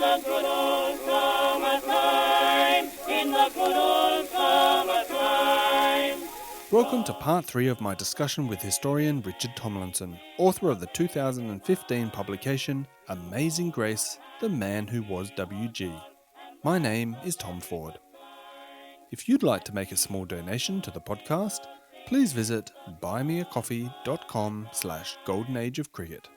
the good old summertime, in the good old summertime. Welcome to part 3 of my discussion with historian Richard Tomlinson, author of the 2015 publication Amazing Grace, The Man Who Was W.G. My name is Tom Ford. If you'd like to make a small donation to the podcast, please visit buymeacoffee.com/Golden Age of Cricket.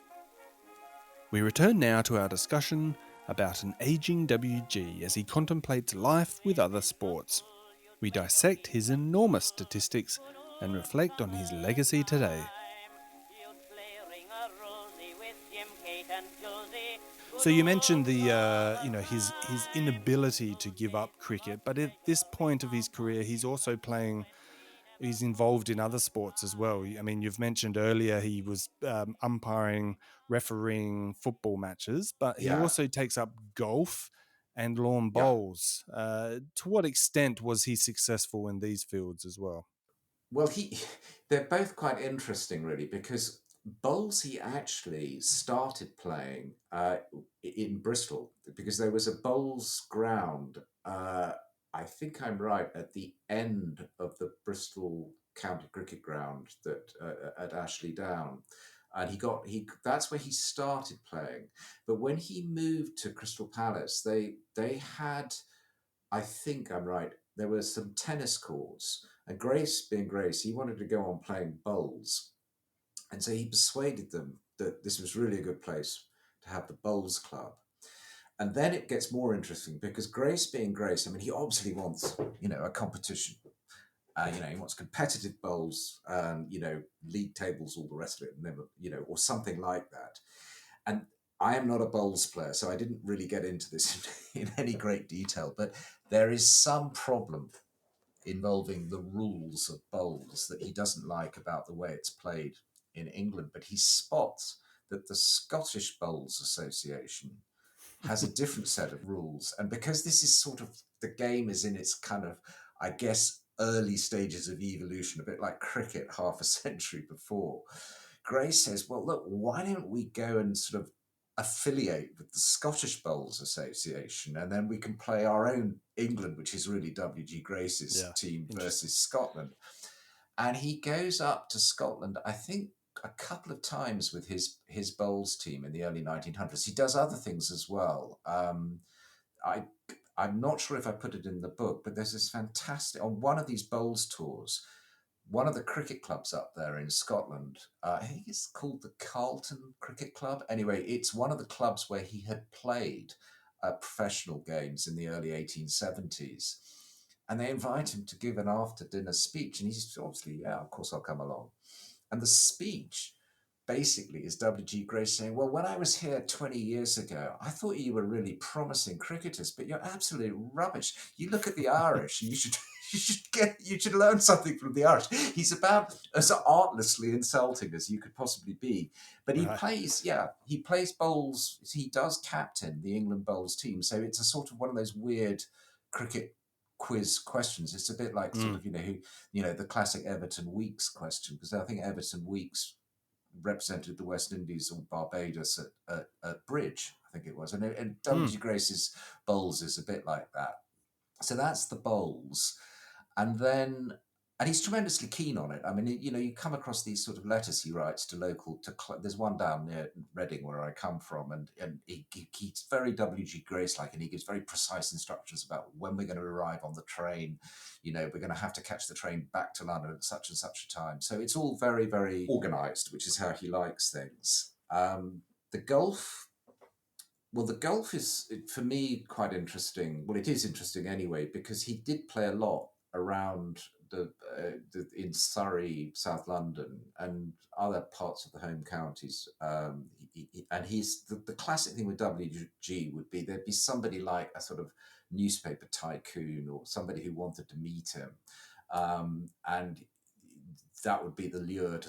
We return now to our discussion about an aging WG as he contemplates life with other sports. We dissect his enormous statistics and reflect on his legacy today. So you mentioned his inability to give up cricket, but at this point of his career, he's involved in other sports as well. I mean, you've mentioned earlier he was umpiring, refereeing football matches, but he also takes up golf and lawn bowls. To what extent was he successful in these fields as well? Well, they're both quite interesting, really, because bowls he actually started playing in Bristol, because there was a bowls ground, I think I'm right, at the end of the Bristol County Cricket Ground that at Ashley Down. And that's where he started playing. But when he moved to Crystal Palace, they had, I think I'm right, there were some tennis courts. And Grace, being Grace, he wanted to go on playing bowls. And so he persuaded them that this was really a good place to have the bowls club. And then it gets more interesting because Grace, being Grace, I mean, he obviously wants, a competition. He wants competitive bowls, league tables, all the rest of it, never, or something like that. And I am not a bowls player, so I didn't really get into this in any great detail, but there is some problem involving the rules of bowls that he doesn't like about the way it's played in England. But he spots that the Scottish Bowls Association has a different set of rules. And because this is sort of, the game is in its kind of, I guess, early stages of evolution, a bit like cricket half a century before, Gray says, well, look, why don't we go and sort of affiliate with the Scottish Bowls Association, and then we can play our own England, which is really W.G. Grace's team versus Scotland. And he goes up to Scotland, I think, a couple of times with his bowls team in the early 1900s. He does other things as well. I'm not sure if I put it in the book, but there's this fantastic, on one of these bowls tours, one of the cricket clubs up there in Scotland, I think it's called the Carlton Cricket Club. Anyway, it's one of the clubs where he had played professional games in the early 1870s. And they invite him to give an after-dinner speech. And he's obviously, yeah, of course I'll come along. And the speech basically is W.G. Grace saying, well, when I was here 20 years ago, I thought you were really promising cricketers, but you're absolutely rubbish. You look at the Irish and you should learn something from the Irish. He's about as artlessly insulting as you could possibly be. But he plays bowls. He does captain the England bowls team. So it's a sort of one of those weird cricket quiz questions. It's a bit like sort of, the classic Everton Weekes question, because I think Everton Weekes represented the West Indies or Barbados at bridge, I think it was. And W.G. Grace's bowls is a bit like that. So that's the bowls. And he's tremendously keen on it. I mean, you come across these sort of letters he writes to there's one down near Reading where I come from, and he's very W.G. Grace-like, and he gives very precise instructions about when we're going to arrive on the train. We're going to have to catch the train back to London at such and such a time. So it's all very, very organised, which is how he likes things. The golf is, for me, quite interesting. Well, it is interesting anyway, because he did play a lot around in Surrey, South London, and other parts of the home counties. And he's the classic thing with W.G. would be there'd be somebody like a sort of newspaper tycoon or somebody who wanted to meet him, and that would be the lure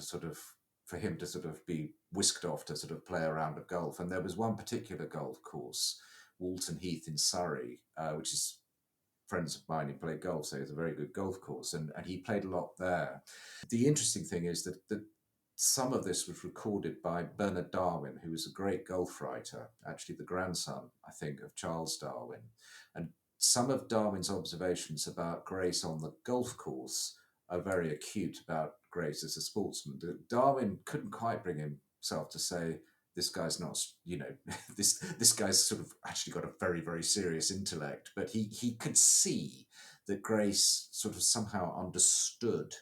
for him to sort of be whisked off to sort of play a round of golf. And there was one particular golf course, Walton Heath in Surrey, which is friends of mine who played golf, so it's a very good golf course, and he played a lot there. The interesting thing is that some of this was recorded by Bernard Darwin, who was a great golf writer, actually the grandson, I think, of Charles Darwin. And some of Darwin's observations about Grace on the golf course are very acute about Grace as a sportsman. Darwin couldn't quite bring himself to say, this guy's not, this guy's sort of actually got a very, very serious intellect. But he could see that Grace sort of somehow understood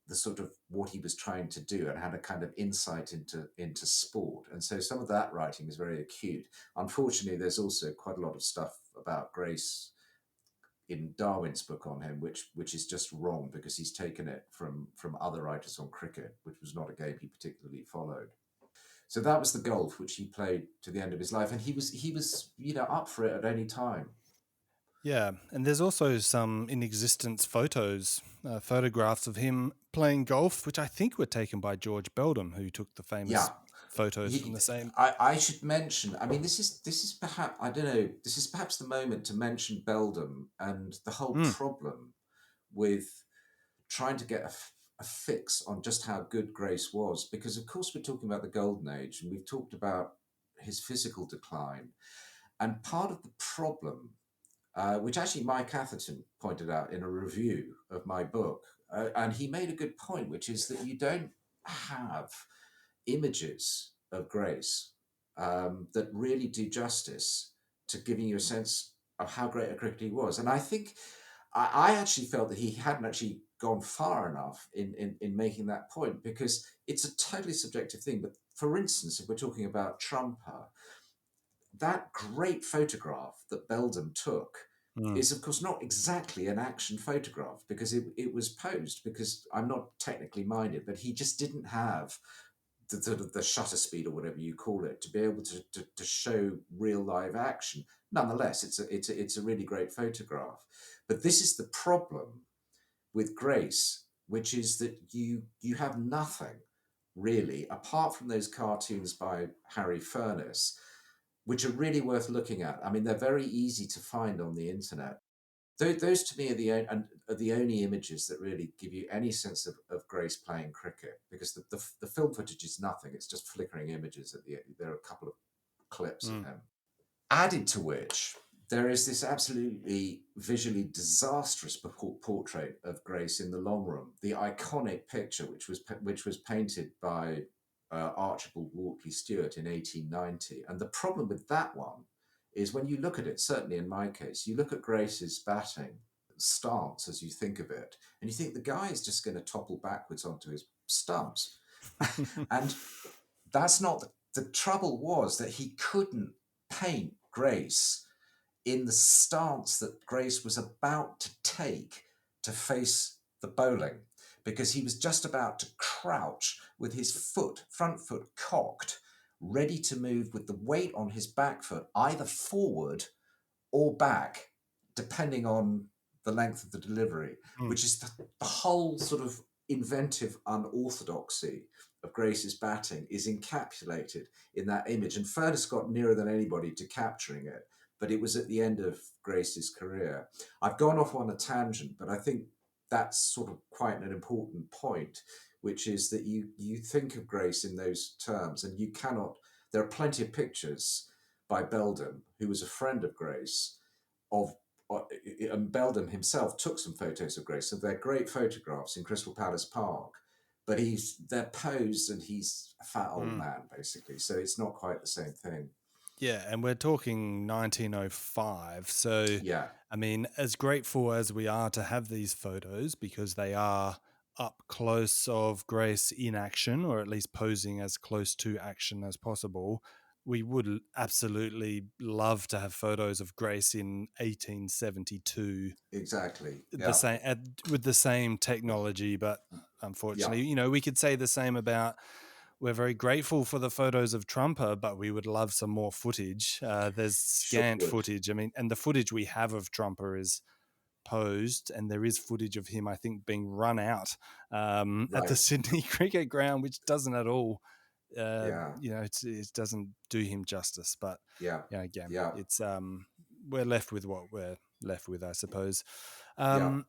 the sort of what he was trying to do and had a kind of insight into sport. And so some of that writing is very acute. Unfortunately, there's also quite a lot of stuff about Grace in Darwin's book on him, which is just wrong because he's taken it from other writers on cricket, which was not a game he particularly followed. So that was the golf which he played to the end of his life, and he was up for it at any time. Yeah, and there's also some in existence photos, photographs of him playing golf, which I think were taken by George Beldam, who took the famous Yeah, photos from the same. I should mention. I mean, this is perhaps, I don't know. This is perhaps the moment to mention Beldam and the whole Mm, problem with trying to get a fix on just how good Grace was, because of course we're talking about the golden age, and we've talked about his physical decline, and part of the problem, which actually Mike Atherton pointed out in a review of my book, and he made a good point, which is that you don't have images of Grace that really do justice to giving you a sense of how great a cricketer he was. And I think I actually felt that he hadn't actually gone far enough in making that point, because it's a totally subjective thing. But for instance, if we're talking about Trumper, that great photograph that Beldam took mm, is, of course, not exactly an action photograph because it was posed, because I'm not technically minded, but he just didn't have the shutter speed or whatever you call it to be able to show real live action. Nonetheless, it's a really great photograph. But this is the problem with Grace, which is that you have nothing really apart from those cartoons by Harry Furness, which are really worth looking at. I mean, they're very easy to find on the internet. Those to me are the only images that really give you any sense of Grace playing cricket, because the film footage is nothing. It's just flickering images at the end. There are a couple of clips of mm. him. Added to which, there is this absolutely visually disastrous portrait of Grace in the long room, the iconic picture which was painted by Archibald Walkley Stewart in 1890. And the problem with that one is when you look at it, certainly in my case, you look at Grace's batting stance as you think of it, and you think the guy is just going to topple backwards onto his stumps. And that's not the trouble. Was that he couldn't paint Grace in the stance that Grace was about to take to face the bowling, because he was just about to crouch with his front foot cocked, ready to move with the weight on his back foot either forward or back, depending on the length of the delivery, Mm. which is the whole sort of inventive unorthodoxy of Grace's batting is encapsulated in that image. And Furness got nearer than anybody to capturing it, but it was at the end of Grace's career. I've gone off on a tangent, but I think that's sort of quite an important point, which is that you think of Grace in those terms, and you cannot. There are plenty of pictures by Beldam, who was a friend of Grace, of and Beldam himself took some photos of Grace. So they're great photographs in Crystal Palace Park, but they're posed and he's a fat old Mm. man basically. So it's not quite the same thing. Yeah, and we're talking 1905. So, Yeah, I mean, as grateful as we are to have these photos because they are up close of Grace in action, or at least posing as close to action as possible, we would absolutely love to have photos of Grace in 1872, exactly. the Yeah, same with the same technology. But yeah, unfortunately, we could say the same about. We're very grateful for the photos of Trumper, but we would love some more footage. There's sure scant would. footage. I mean, and the footage we have of Trumper is posed, and there is footage of him, I think, being run out at the Right. Sydney Cricket Ground, which doesn't at all, Yeah, it doesn't do him justice. But yeah, again, yeah, it's we're left with what we're left with, I suppose. yeah. Um,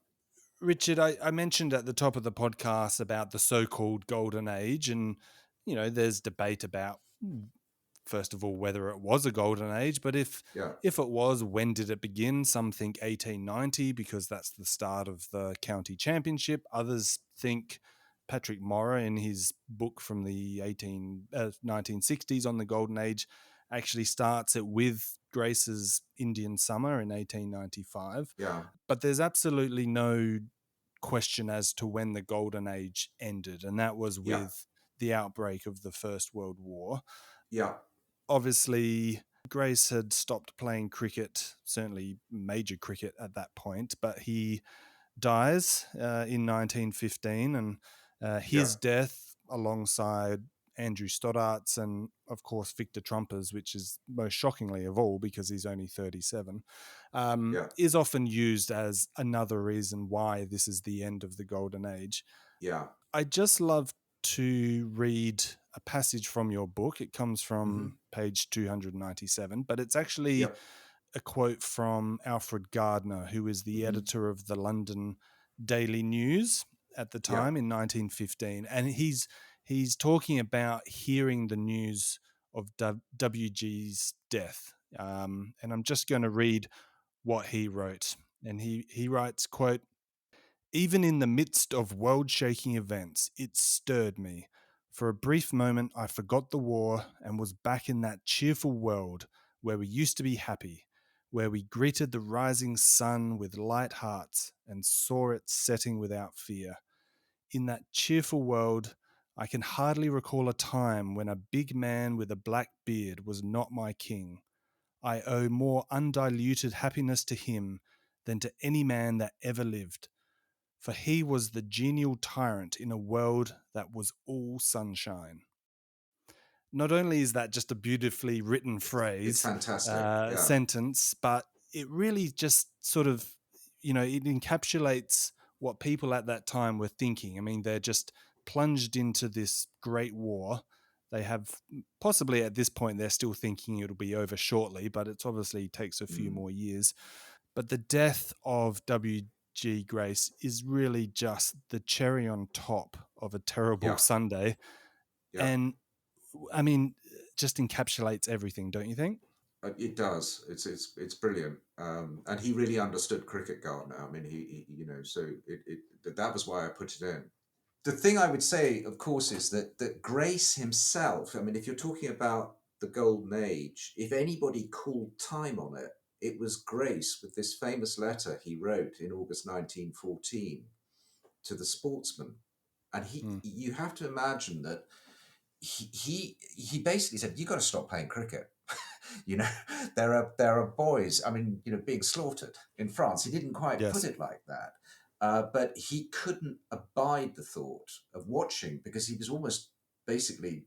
Richard, I mentioned at the top of the podcast about the so-called golden age, and there's debate about, first of all, whether it was a golden age, but if Yeah, it was, when did it begin? Some think 1890 because that's the start of the county championship. Others think Patrick Morra, in his book from the 1960s on the golden age, actually starts it with Grace's Indian Summer in 1895. yeah, But there's absolutely no question as to when the golden age ended, and that was yeah, with the outbreak of the First World War. yeah, Obviously, Grace had stopped playing cricket, certainly major cricket at that point, but he dies in 1915, and yeah, his death, alongside Andrew Stoddart's and, of course, Victor Trumper's, which is most shockingly of all because he's only 37, yeah, is often used as another reason why this is the end of the golden age. yeah. I just love to read a passage from your book. It comes Mm-hmm. from page 297, but it's actually Yep. a quote from Alfred Gardner, who is the Mm-hmm. editor of the London Daily News at the time Yep. in 1915, and he's talking about hearing the news of WG's death. And I'm just going to read what he wrote, and he writes, quote, "Even in the midst of world-shaking events, it stirred me. For a brief moment, I forgot the war and was back in that cheerful world where we used to be happy, where we greeted the rising sun with light hearts and saw it setting without fear. In that cheerful world, I can hardly recall a time when a big man with a black beard was not my king. I owe more undiluted happiness to him than to any man that ever lived, for he was the genial tyrant in a world that was all sunshine." Not only is that just a beautifully written It's phrase, fantastic. Yeah. sentence, but it really just sort of, it encapsulates what people at that time were thinking. I mean, they're just plunged into this great war. They have, possibly at this point, they're still thinking it'll be over shortly, but it's obviously takes a few Mm. more years. But the death of W.G. Grace is really just the cherry on top of a terrible Yeah. Sunday. Yeah. And I mean, just encapsulates everything, don't you think? It does. It's brilliant. And he really understood cricket, Gardner. I mean, so that was why I put it in. The thing I would say, of course, is that Grace himself. I mean, if you're talking about the golden age, if anybody called time on it, it was Grace with this famous letter he wrote in August 1914 to the Sportsman, and Mm. you have to imagine that he basically said, you got to stop playing cricket. you know, there are boys, I mean, being slaughtered in France. He didn't quite put Yes. it like that, but he couldn't abide the thought of watching, because he was almost basically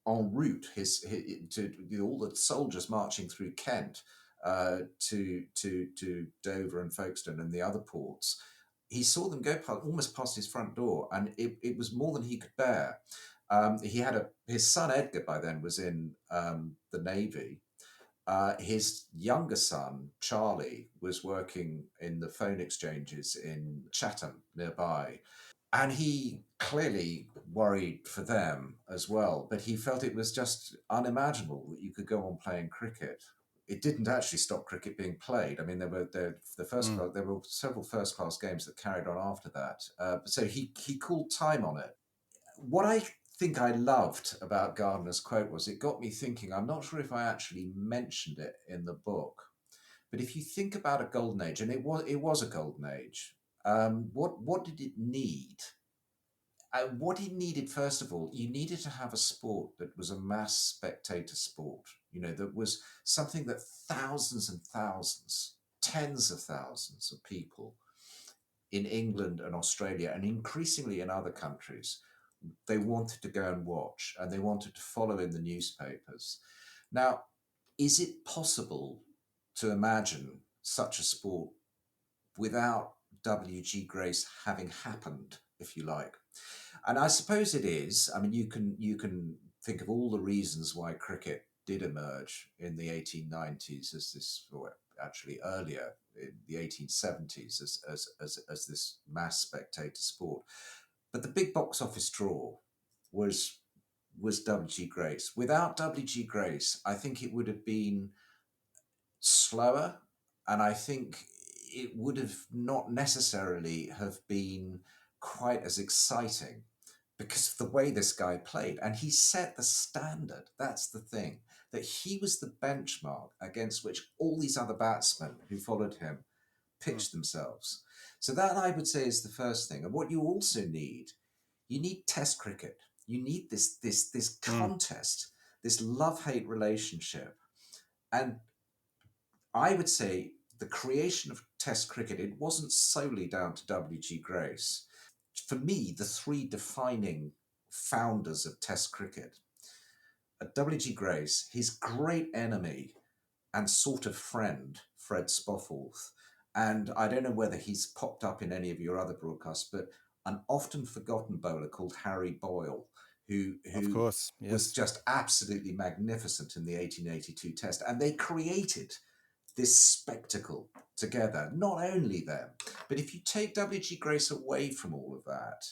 en route to all the soldiers marching through Kent, to Dover and Folkestone and the other ports. He saw them go almost past his front door, and it was more than he could bear. He had his son Edgar by then was in the Navy. His younger son Charlie was working in the phone exchanges in Chatham nearby, and he clearly worried for them as well. But he felt it was just unimaginable that you could go on playing cricket. It didn't actually stop cricket being played. I mean, Mm. there were several first class games that carried on after that. So he called time on it. What I think I loved about Gardner's quote was, it got me thinking. I'm not sure if I actually mentioned it in the book, but if you think about a golden age, and it was a golden age, what did it need? What it needed, first of all, you needed to have a sport that was a mass spectator sport. That was something that thousands and thousands, tens of thousands of people in England and Australia, and increasingly in other countries, they wanted to go and watch, and they wanted to follow in the newspapers. Now, is it possible to imagine such a sport without W.G. Grace having happened, if you like? And I suppose it is. I mean, you can think of all the reasons why cricket did emerge in the 1890s as this, or actually earlier in the 1870s as this mass spectator sport. But the big box office draw was W.G. Grace. Without W.G. Grace, I think it would have been slower, and I think it would have not necessarily have been quite as exciting because of the way this guy played. And he set the standard. That's the thing, that he was the benchmark against which all these other batsmen who followed him pitched themselves. So that, I would say, is the first thing. And what you also need, you need test cricket. You need this Mm. contest, this love-hate relationship. And I would say the creation of Test cricket, it wasn't solely down to W.G. Grace. For me, the three defining founders of Test cricket are W.G. Grace, his great enemy and sort of friend, Fred Spofforth. And I don't know whether he's popped up in any of your other broadcasts, but an often forgotten bowler called Harry Boyle, who Of who course, was yes. just absolutely magnificent in the 1882 Test. And they created this spectacle together. Not only them, but if you take W.G. Grace away from all of that,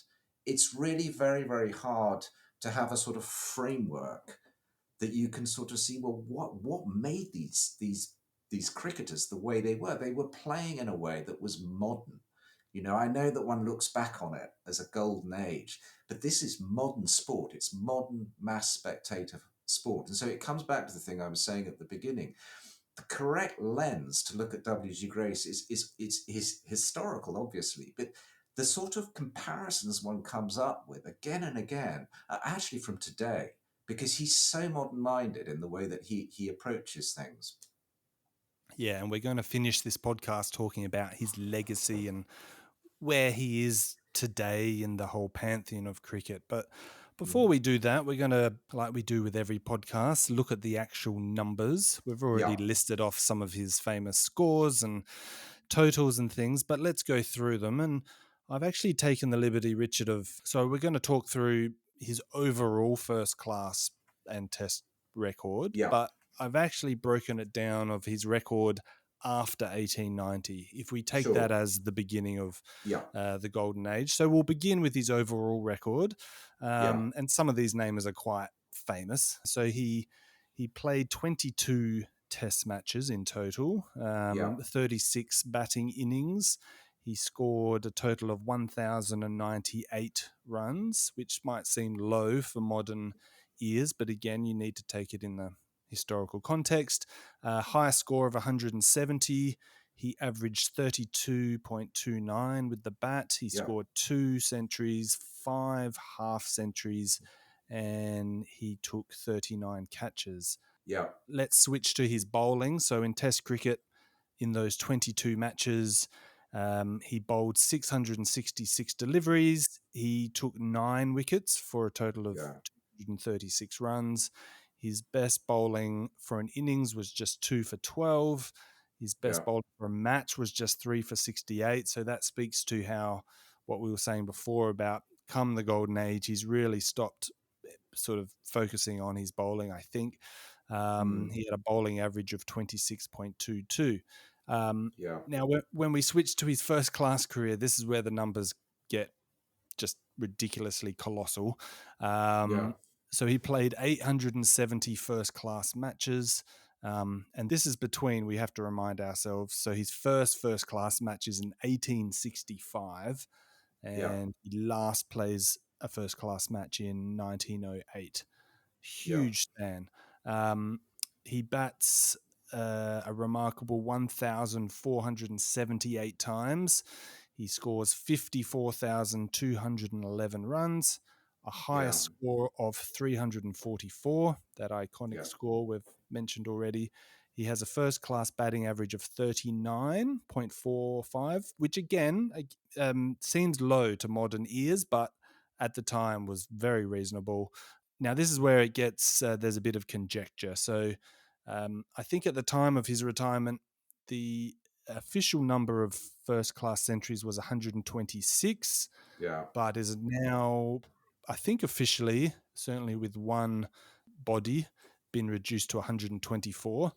it's really very, very hard to have a sort of framework that you can sort of see, well, what made these cricketers the way they were? They were playing in a way that was modern. You know, I know that one looks back on it as a golden age, but this is modern sport. It's modern mass spectator sport. And so it comes back to the thing I was saying at the beginning. The correct lens to look at W.G. Grace is historical, obviously, but the sort of comparisons one comes up with again and again are actually from today, because he's so modern minded in the way that he approaches things. Yeah, and we're going to finish this podcast talking about his legacy and where he is today in the whole pantheon of cricket. But before Mm. we do that, we're going to, like we do with every podcast, look at the actual numbers. We've already Yeah, listed off some of his famous scores and totals and things, but let's go through them. And I've actually taken the liberty, Richard, so we're going to talk through his overall first class and test record, yeah, but I've actually broken it down of his record after 1890, if we take that sure. as the beginning of Yeah, the golden age. So we'll begin with his overall record, yeah, and some of these names are quite famous. So he played 22 test matches in total, yeah, 36 batting innings. He scored a total of 1,098 runs, which might seem low for modern ears, but again, you need to take it in the historical context. High score of 170. He averaged 32.29 with the bat. He yeah, scored 2 centuries, 5 half centuries, and he took 39 catches. yeah, Let's switch to his bowling. So in Test cricket, in those 22 matches, he bowled 666 deliveries. He took 9 wickets for a total of yeah, 236 runs. His best bowling for an innings was just 2 for 12. His yeah, best bowling for a match was just 3 for 68. So that speaks to how, what we were saying before about come the golden age, he's really stopped sort of focusing on his bowling, I think. mm, He had a bowling average of 26.22. yeah, Now, when we switch to his first class career, this is where the numbers get just ridiculously colossal. yeah, So he played 870 first class matches. And this is between, we have to remind ourselves, so his first class match is in 1865, yeah, and he last plays a first class match in 1908. yeah, Huge span. Um, he bats a remarkable 1,478 times. He scores 54,211 runs, a higher yeah, score of 344, that iconic yeah, score we've mentioned already. He has a first class batting average of 39.45, which again seems low to modern ears, but at the time was very reasonable. Now, this is where it gets, there's a bit of conjecture. So I think at the time of his retirement, the official number of first class centuries was 126, yeah, but is now, I think officially, certainly with one body, been reduced to 124.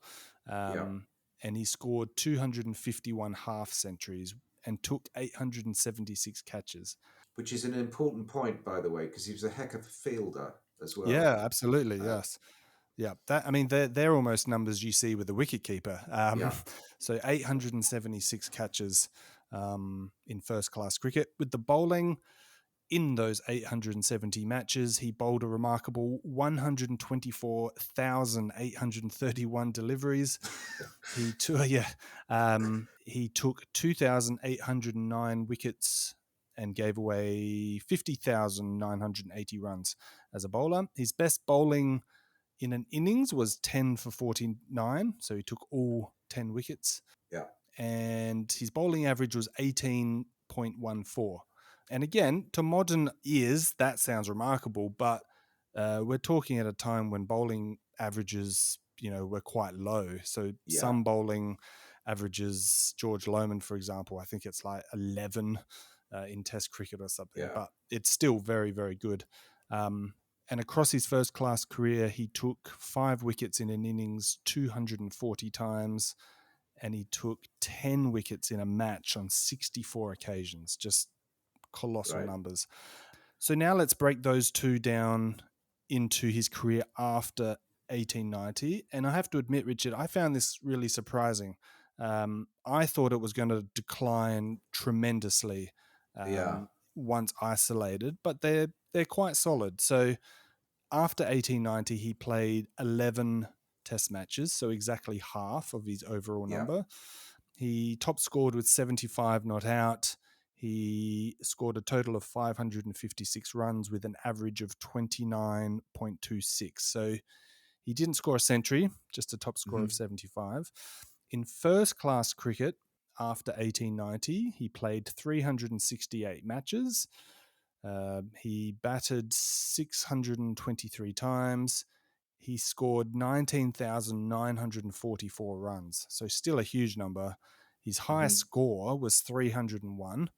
yeah, Um, and he scored 251 half centuries and took 876 catches. Which is an important point, by the way, because he was a heck of a fielder as well. Yeah, absolutely. Uh, Yes. Yeah, they're almost numbers you see with a wicketkeeper. yeah, So 876 catches in first class cricket. With the bowling, in those 870 matches, he bowled a remarkable 124,831 deliveries. He took he took 2,809 wickets and gave away 50,980 runs as a bowler. His best bowling in an innings was 10 for 49, so he took all 10 wickets. yeah, And his bowling average was 18.14. And again, to modern ears, that sounds remarkable, but we're talking at a time when bowling averages, were quite low. So yeah, some bowling averages, George Lohmann, for example, I think it's like 11 in Test cricket or something, yeah, but it's still very, very good. And across his first class career, he took 5 wickets in an innings 240 times, and he took 10 wickets in a match on 64 occasions. Just colossal right, numbers. So now let's break those two down into his career after 1890. And I have to admit, Richard, I found this really surprising. I thought it was going to decline tremendously yeah, once isolated, but they're quite solid. So after 1890, he played 11 test matches, so exactly half of his overall yeah, number. He top scored with 75 not out. He scored a total of 556 runs with an average of 29.26. So he didn't score a century, just a top score of hmm 75. In first class cricket, after 1890, he played 368 matches. He batted 623 times. He scored 19,944 runs, so still a huge number. His highest hmm score was 301,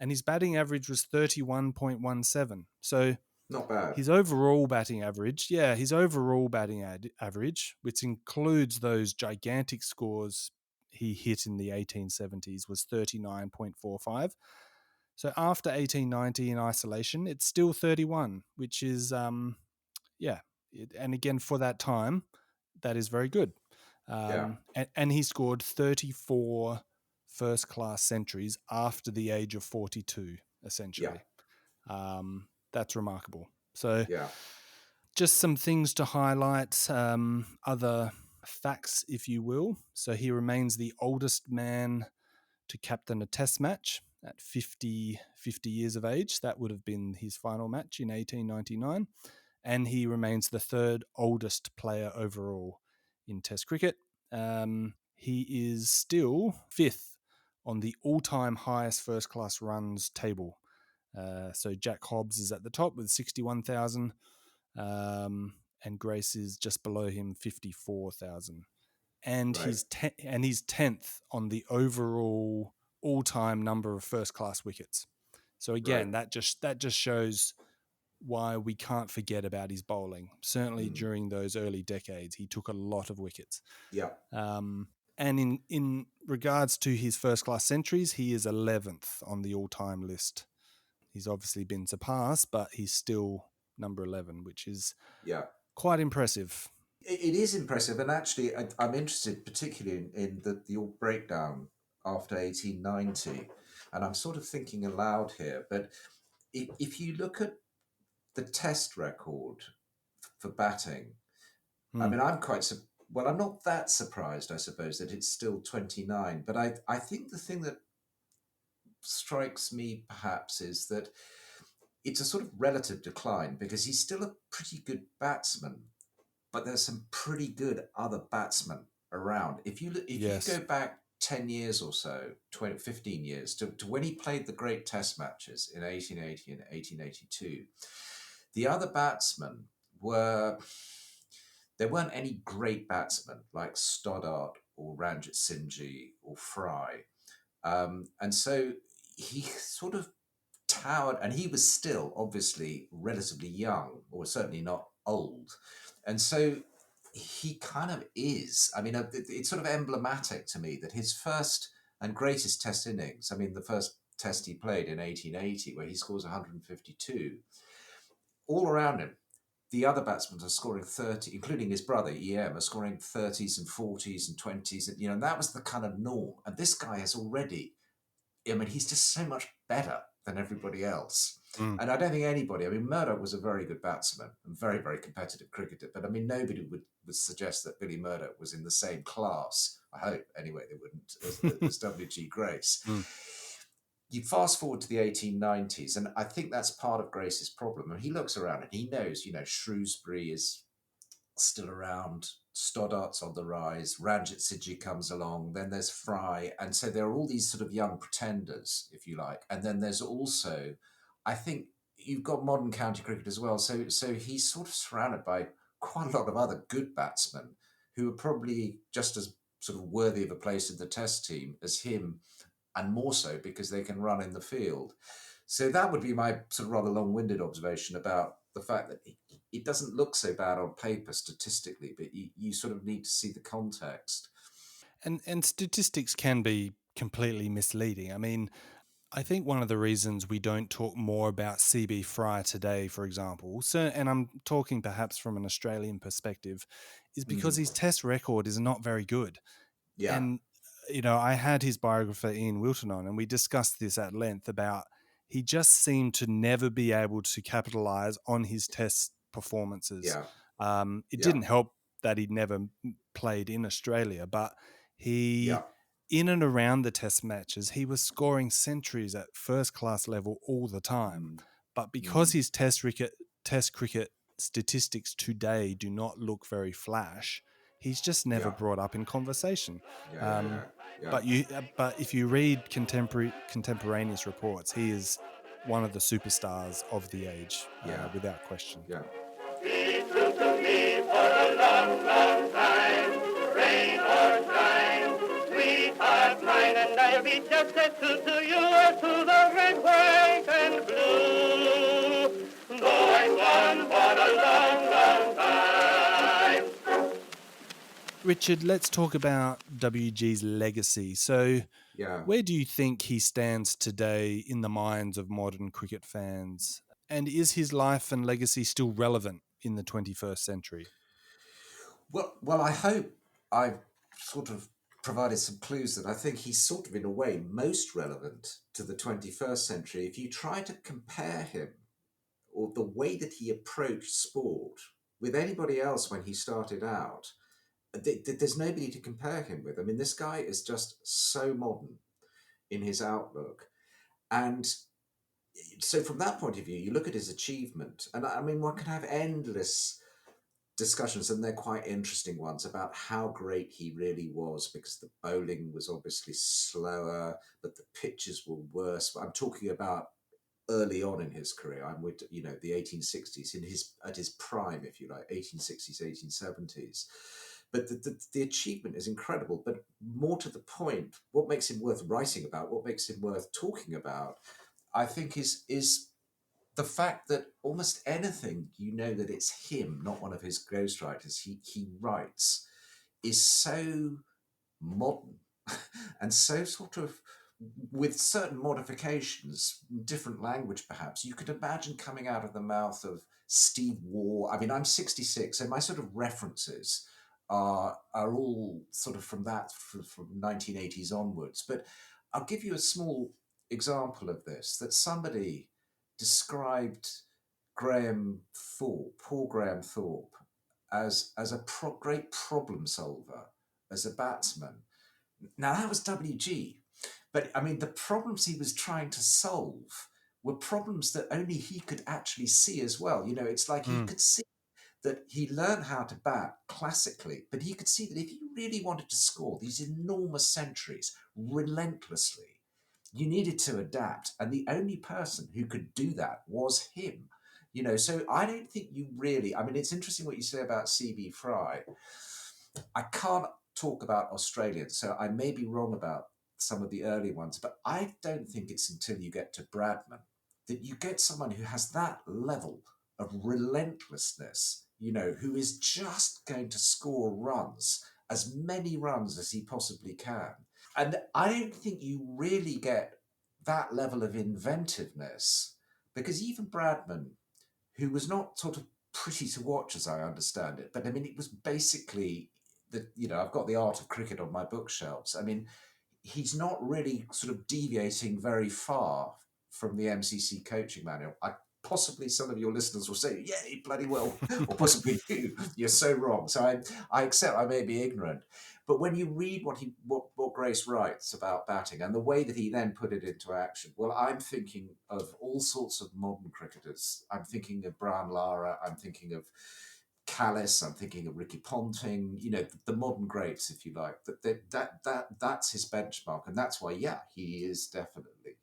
and his batting average was 31.17. So not bad. his overall batting average, which includes those gigantic scores he hit in the 1870s, was 39.45. So after 1890 in isolation, it's still 31, which is, yeah. And again, for that time, that is very good. Yeah, And he scored 34 first class centuries after the age of 42, yeah, essentially. That's remarkable. So, yeah, just some things to highlight, other facts, if you will. So, he remains the oldest man to captain a test match at 50 years of age. That would have been his final match in 1899. And he remains the third oldest player overall in Test cricket. He is still fifth on the all-time highest first-class runs table. So Jack Hobbs is at the top with 61,000, and Grace is just below him, 54,000. And right, he's 10th on the overall all-time number of first-class wickets. So right, again, that just shows why we can't forget about his bowling. Certainly mm, during those early decades, he took a lot of wickets. yeah, And in regards to his first class centuries, he is 11th on the all time list. He's obviously been surpassed, but he's still number 11, which is yeah. quite impressive. It is impressive, and actually, I'm interested particularly in the old breakdown after 1890, and I'm sort of thinking aloud here. But if you look at the Test record for batting, I Hmm. mean, well, I'm not that surprised, I suppose, that it's still 29. But I think the thing that strikes me perhaps is that it's a sort of relative decline because he's still a pretty good batsman, but there's some pretty good other batsmen around. If you go Yes. back 10 years or so, 20, 15 years to when he played the great test matches in 1880 and 1882, the other batsmen were there weren't any great batsmen like Stoddart or Ranjit Singh or Fry. And so he sort of towered, and he was still obviously relatively young, or certainly not old. And so he kind of is. I mean, it's sort of emblematic to me that his first and greatest Test innings, I mean, the first Test he played in 1880, where he scores 152, all around him, the other batsmen are scoring 30, including his brother, EM, are scoring 30s and 40s and 20s. And, and that was the kind of norm. And this guy has already, I mean, he's just so much better than everybody else. Mm. And I don't think anybody, I mean, Murdoch was a very good batsman and very, very competitive cricketer. But I mean, nobody would suggest that Billy Murdoch was in the same class, I hope, anyway, they wouldn't, as W.G. Grace. Mm. You fast forward to the 1890s, and I think that's part of Grace's problem. And he looks around and he knows, Shrewsbury is still around, Stoddart's on the rise, Ranjit Sidgji comes along, then there's Fry. And so there are all these sort of young pretenders, if you like. And then there's also, I think you've got modern county cricket as well. So he's sort of surrounded by quite a lot of other good batsmen who are probably just as sort of worthy of a place in the Test team as him, and more so because they can run in the field. So that would be my sort of rather long-winded observation about the fact that it doesn't look so bad on paper statistically, but you sort of need to see the context. And statistics can be completely misleading. I mean, I think one of the reasons we don't talk more about CB Fry today, for example, and I'm talking perhaps from an Australian perspective, is because his Test record is not very good. Yeah. And, I had his biographer Ian Wilton on, and we discussed this at length about he just seemed to never be able to capitalize on his Test performances. Yeah. It Yeah. didn't help that he'd never played in Australia, but Yeah. in and around the Test matches, he was scoring centuries at first-class level all the time. Mm. But because his Test cricket statistics today do not look very flash, he's just never Yeah. brought up in conversation. Yeah. But if you read contemporaneous reports, he is one of the superstars of the age, Yeah. without question. Yeah. Be true to me for a long, long time, rain or shine, sweetheart mine, and I'll be just as true to you as to the red, white, and blue. Though I'm gone for a long, long time. Richard, let's talk about WG's legacy. So, Yeah. where do you think he stands today in the minds of modern cricket fans? And is his life and legacy still relevant in the 21st century? Well, I hope I've sort of provided some clues that I think he's sort of, in a way, most relevant to the 21st century. If you try to compare him or the way that he approached sport with anybody else when he started out, there's nobody to compare him with. I mean, this guy is just so modern in his outlook. And so from that point of view, you look at his achievement, and I mean, one can have endless discussions, and they're quite interesting ones, about how great he really was, because the bowling was obviously slower, but the pitches were worse. I'm talking about early on in his career. I'm with the 1860s, at his prime, if you like, 1860s, 1870s. But the achievement is incredible. But more to the point, what makes him worth writing about, what makes him worth talking about, I think is the fact that almost anything that it's him, not one of his ghostwriters, he writes, is so modern and so sort of, with certain modifications, different language perhaps, you could imagine coming out of the mouth of Steve Waugh. I mean, I'm 66, so my sort of references are all sort of from 1980s onwards. But I'll give you a small example of this, that somebody described Graham Thorpe, Paul Graham Thorpe, as a great problem solver, as a batsman. Now, that was WG, but I mean, the problems he was trying to solve were problems that only he could actually see as well. It's like he could see that he learned how to bat classically, but he could see that if you really wanted to score these enormous centuries relentlessly, you needed to adapt. And the only person who could do that was him. So I don't think you really, I mean, it's interesting what you say about CB Fry. I can't talk about Australians, so I may be wrong about some of the early ones, but I don't think it's until you get to Bradman that you get someone who has that level of relentlessness who is just going to score runs, as many runs as he possibly can. And I don't think you really get that level of inventiveness, because even Bradman, who was not sort of pretty to watch as I understand it, but I mean, it was basically I've got The Art of Cricket on my bookshelves. I mean, he's not really sort of deviating very far from the MCC coaching manual. Possibly some of your listeners will say, "Yeah, bloody well," or possibly you. You're so wrong. So I accept I may be ignorant, but when you read what Grace writes about batting and the way that he then put it into action, well, I'm thinking of all sorts of modern cricketers. I'm thinking of Brian Lara. I'm thinking of Callis, I'm thinking of Ricky Ponting, the modern greats, if you like. That's his benchmark, and that's why, yeah, he is definitely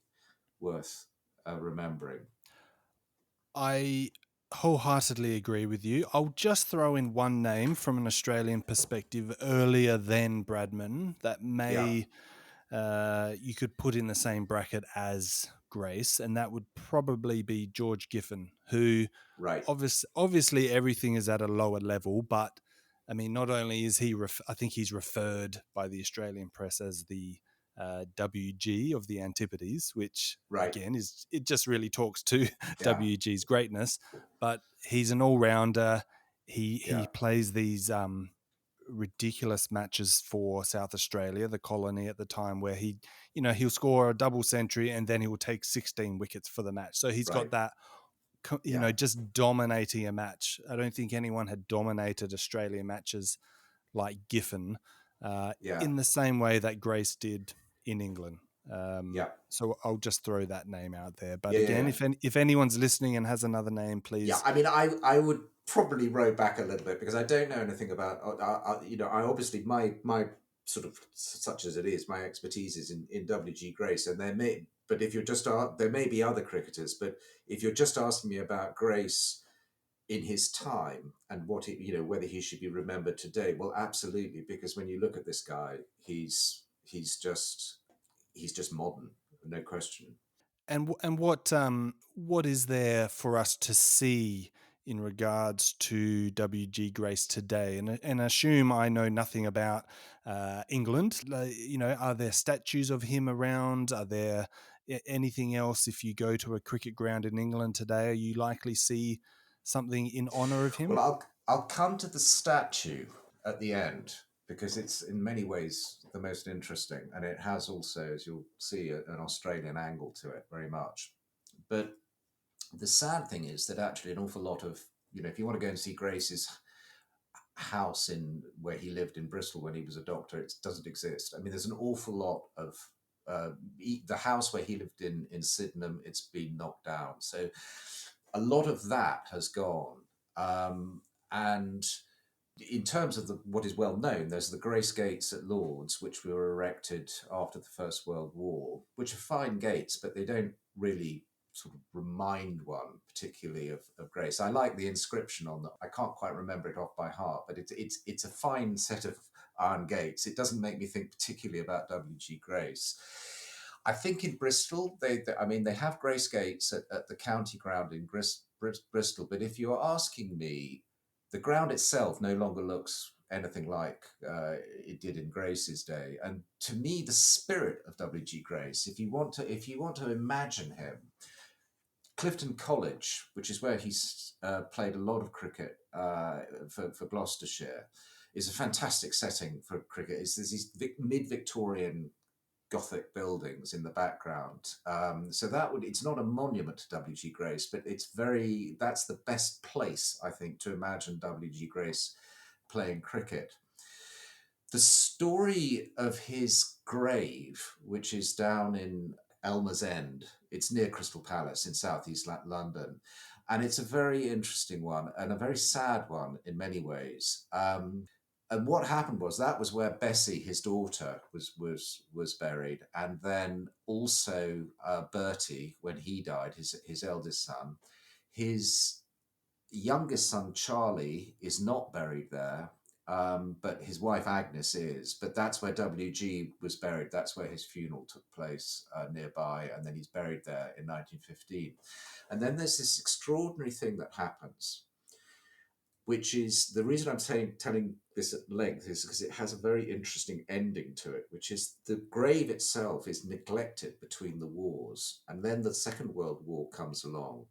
worth remembering. I wholeheartedly agree with you. I'll just throw in one name from an Australian perspective earlier than Bradman that Yeah, may you could put in the same bracket as Grace, and that would probably be George Giffen, who right, obviously everything is at a lower level, but I mean, not only is he, I think he's referred by the Australian press as the WG of the Antipodes, which right, again it just really talks to yeah, WG's greatness. But he's an all rounder. yeah, He plays these ridiculous matches for South Australia, the colony at the time, where he'll score a double century and then he will take 16 wickets for the match. So he's got right, that, yeah, just dominating a match. I don't think anyone had dominated Australian matches like Giffen yeah, in the same way that Grace did in England. yeah, So I'll just throw that name out there. But yeah, yeah, again, yeah. if anyone's listening and has another name, Yeah, please. I mean, I would probably row back a little bit because I don't know anything about. I obviously my sort of, such as it is, my expertise is in WG Grace, and there may. But if you're just there may be other cricketers, but if you're just asking me about Grace in his time and whether he should be remembered today, well, absolutely, because when you look at this guy, he's just modern, no question. And what is there for us to see in regards to WG Grace today? And assume I know nothing about England. Are there statues of him around? Are there anything else? If you go to a cricket ground in England today, are you likely see something in honour of Well, him? I'll come to the statue at the end because it's in many ways the most interesting, and it has also, as you'll see, an Australian angle to it very much. But the sad thing is that actually an awful lot of if you want to go and see Grace's house in where he lived in Bristol when he was a doctor, it doesn't exist. I mean, there's an awful lot of the house where he lived in Sydenham, it's been knocked down. So a lot of that has gone. And in terms of what is well known, there's the Grace Gates at Lords, which were erected after the First World War, which are fine gates, but they don't really sort of remind one particularly of Grace. I like the inscription on them. I can't quite remember it off by heart, but it's a fine set of iron gates. It doesn't make me think particularly about W.G. Grace. I think in Bristol, they have Grace Gates at the county ground in Bristol, but if you're asking me, the ground itself no longer looks anything like it did in Grace's day. And to me, the spirit of W.G. Grace, if you want to imagine him, Clifton College, which is where he's played a lot of cricket for Gloucestershire, is a fantastic setting for cricket. There's these mid-Victorian Gothic buildings in the background. So it's not a monument to W.G. Grace, but that's the best place, I think, to imagine W.G. Grace playing cricket. The story of his grave, which is down in Elmer's End, it's near Crystal Palace in southeast London, and it's a very interesting one and a very sad one in many ways. And what happened was that was where Bessie, his daughter, was buried, and then also Bertie, when he died, his eldest son, his youngest son Charlie is not buried there, but his wife Agnes is. But that's where WG was buried. That's where his funeral took place nearby, and then he's buried there in 1915. And then there's this extraordinary thing that happens, which is the reason I'm telling this at length is because it has a very interesting ending to it, which is the grave itself is neglected between the wars. And then the Second World War comes along.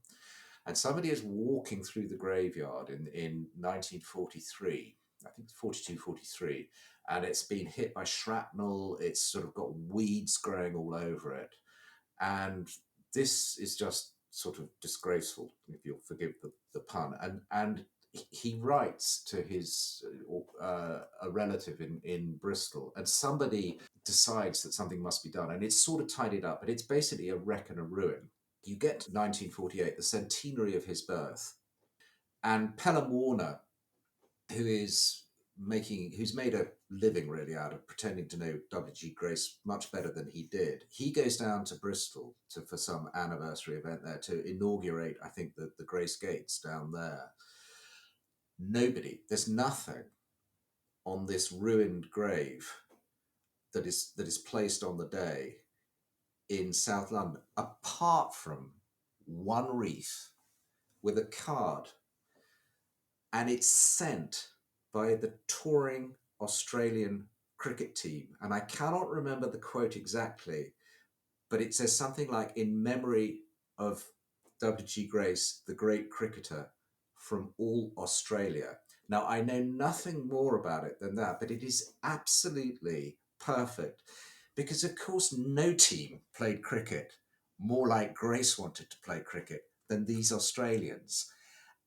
And somebody is walking through the graveyard in 1943, I think 42, 43, and it's been hit by shrapnel. It's sort of got weeds growing all over it. And this is just sort of disgraceful, if you'll forgive the pun. And he writes to his a relative in Bristol, and somebody decides that something must be done, and it's sort of tidied up, but it's basically a wreck and a ruin. You get to 1948, the centenary of his birth, and Pelham Warner, who's made a living really out of pretending to know W.G. Grace much better than he did. He goes down to Bristol for some anniversary event there to inaugurate, I think, the Grace Gates down there. There's nothing on this ruined grave that is placed on the day in South London, apart from one wreath with a card, and it's sent by the touring Australian cricket team. And I cannot remember the quote exactly, but it says something like, "In memory of W.G. Grace, the great cricketer from all Australia." Now, I know nothing more about it than that, but it is absolutely perfect because, of course, no team played cricket more like Grace wanted to play cricket than these Australians.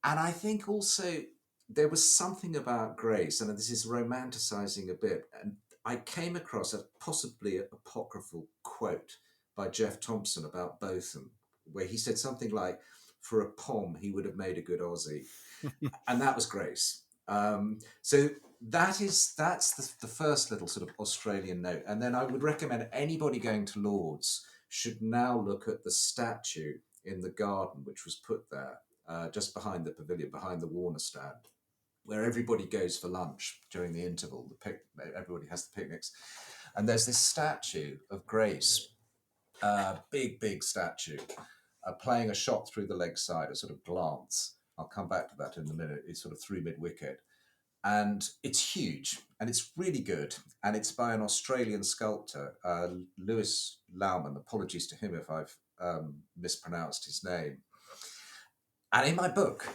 And I think also there was something about Grace, and this is romanticizing a bit, and I came across a possibly apocryphal quote by Jeff Thompson about Botham, where he said something like, "For a Pom, he would have made a good Aussie." And that was Grace. So that's the first little sort of Australian note. And then I would recommend anybody going to Lord's should now look at the statue in the garden, which was put there just behind the pavilion, behind the Warner stand, where everybody goes for lunch during the interval. Everybody has the picnics. And there's this statue of Grace, big statue, playing a shot through the leg side, a sort of glance. I'll come back to that in a minute. It's sort of through mid-wicket. And it's huge, and it's really good. And it's by an Australian sculptor, Lewis Lauman. Apologies to him if I've mispronounced his name. And in my book,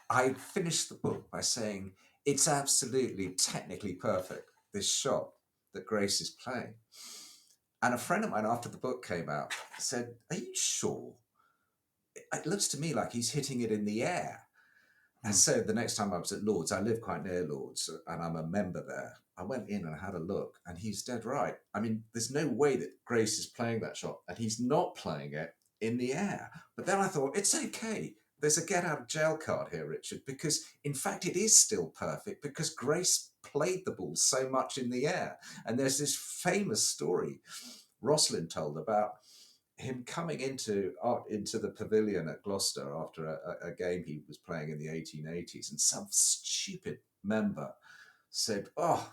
I finished the book by saying, it's absolutely technically perfect, this shot that Grace is playing. And a friend of mine, after the book came out, said, "Are you sure? It looks to me like he's hitting it in the air." And so the next time I was at Lord's, I live quite near Lord's, and I'm a member there. I went in and had a look, and he's dead right. I mean, there's no way that Grace is playing that shot, and he's not playing it in the air. But then I thought, it's okay. There's a get out of jail card here, Richard, because in fact it is still perfect because Grace played the ball so much in the air. And there's this famous story Roslin told about him coming into the pavilion at Gloucester after a game he was playing in the 1880s, and some stupid member said, "Oh,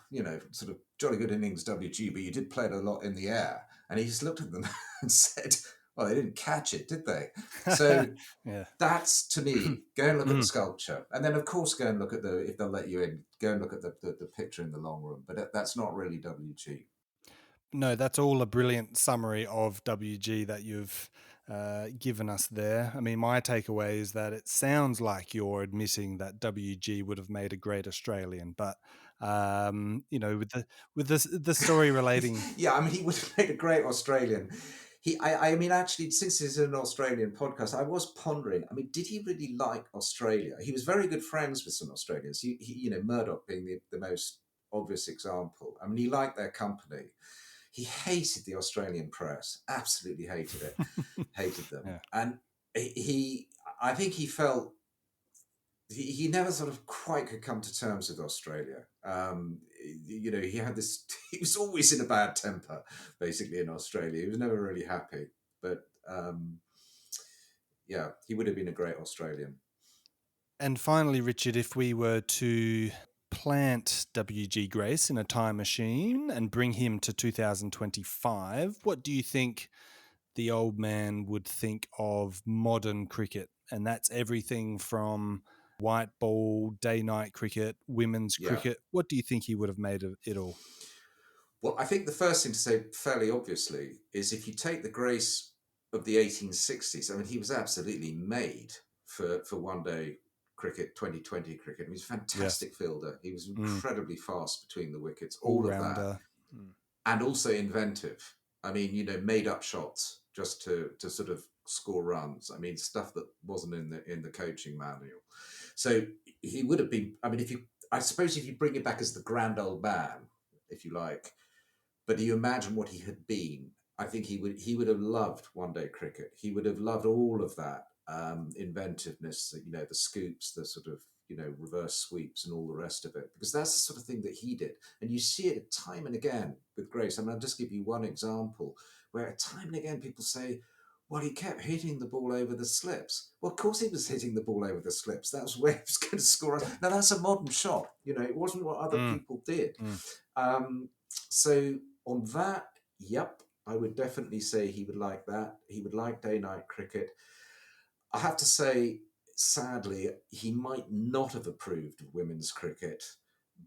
sort of jolly good innings, WG, but you did play it a lot in the air." And he just looked at them and said, "Well, they didn't catch it, did they?" So yeah. That's, to me, go and look at the sculpture. And then, of course, go and look at if they'll let you in, go and look at the picture in the long room. But that's not really WG. No, that's all a brilliant summary of WG that you've given us there. I mean, my takeaway is that it sounds like you're admitting that WG would have made a great Australian, but with the story relating, Yeah, I mean, he would have made a great Australian. I mean, actually, since this is an Australian podcast, I was pondering. I mean, did he really like Australia? He was very good friends with some Australians. Murdoch being the most obvious example. I mean, he liked their company. He hated the Australian press, absolutely hated it, hated them. Yeah. And I think he felt he never sort of quite could come to terms with Australia. He had this, he was always in a bad temper, basically, in Australia. He was never really happy. But yeah, he would have been a great Australian. And finally, Richard, if we were to plant W.G. Grace in a time machine and bring him to 2025, what do you think the old man would think of modern cricket? And that's everything from white ball, day-night cricket, women's Yeah. cricket. What do you think he would have made of it all? Well, I think the first thing to say, fairly obviously, is if you take the grace of the 1860s, I mean, he was absolutely made for one-day cricket, 2020 cricket. He was a Yes. fantastic fielder. He was Mm. incredibly fast between the wickets, all of that. All-rounder. And also inventive. I mean, made up shots just to sort of score runs. I mean, stuff that wasn't in the coaching manual. So he would have been. I mean, I suppose if you bring it back as the grand old man, if you like, but you imagine what he had been. I think he would have loved one-day cricket. He would have loved all of that inventiveness, the scoops, the sort of reverse sweeps, and all the rest of it, because that's the sort of thing that he did, and you see it time and again with Grace. I mean, I'll just give you one example where time and again people say, well, he kept hitting the ball over the slips. Well, of course he was hitting the ball over the slips. That's where he was going to score. Now, that's a modern shot. It wasn't what other people did. So on that, yep, I would definitely say he would like that. He would like day-night cricket. I have to say, sadly, he might not have approved of women's cricket,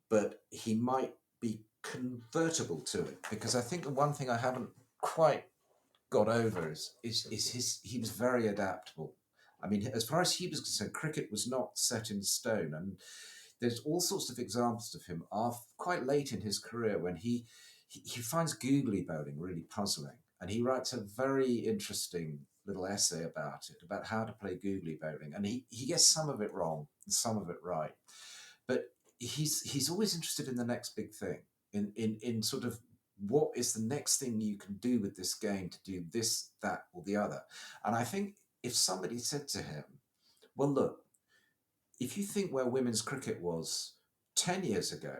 but he might be convertible to it, because I think the one thing I haven't quite got over is he was very adaptable. I mean, as far as he was concerned, cricket was not set in stone, and there's all sorts of examples of him quite late in his career when he finds googly bowling really puzzling, and he writes a very interesting little essay about it, about how to play googly bowling, and he gets some of it wrong and some of it right, but he's always interested in the next big thing, in sort of what is the next thing you can do with this game to do this, that, or the other. And I think if somebody said to him, well, look, if you think where women's cricket was 10 years ago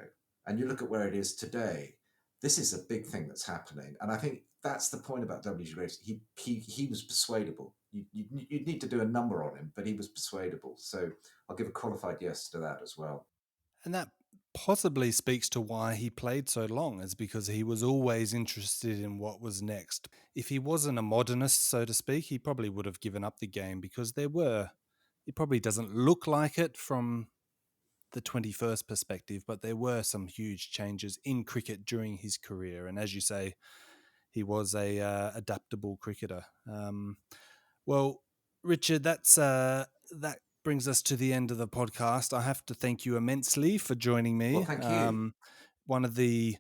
and you look at where it is today, this is a big thing that's happening. And I think that's the point about W.G. Grace. He was persuadable. You'd need to do a number on him, but he was persuadable. So I'll give a qualified yes to that as well. And that possibly speaks to why he played so long, is because he was always interested in what was next. If he wasn't a modernist, so to speak, he probably would have given up the game, because it probably doesn't look like it from the 21st perspective, but there were some huge changes in cricket during his career. And as you say, he was a adaptable cricketer. Well, Richard, that brings us to the end of the podcast. I have to thank you immensely for joining me. Well, thank you. One of the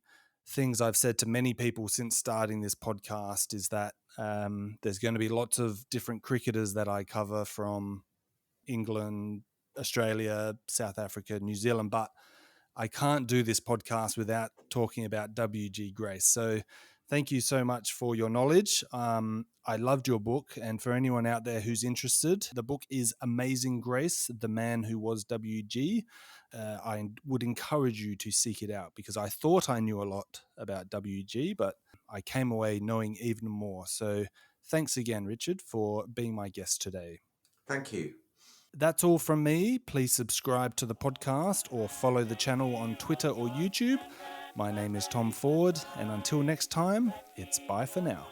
things I've said to many people since starting this podcast is that there's going to be lots of different cricketers that I cover from England, Australia, South Africa, New Zealand, but I can't do this podcast without talking about W.G. Grace. So thank you so much for your knowledge. I loved your book, and for anyone out there who's interested, the book is Amazing Grace, The Man Who Was W.G. I would encourage you to seek it out, because I thought I knew a lot about W.G., but I came away knowing even more. So thanks again, Richard, for being my guest today. Thank you. That's all from me. Please subscribe to the podcast or follow the channel on Twitter or YouTube. My name is Tom Ford, and until next time, it's bye for now.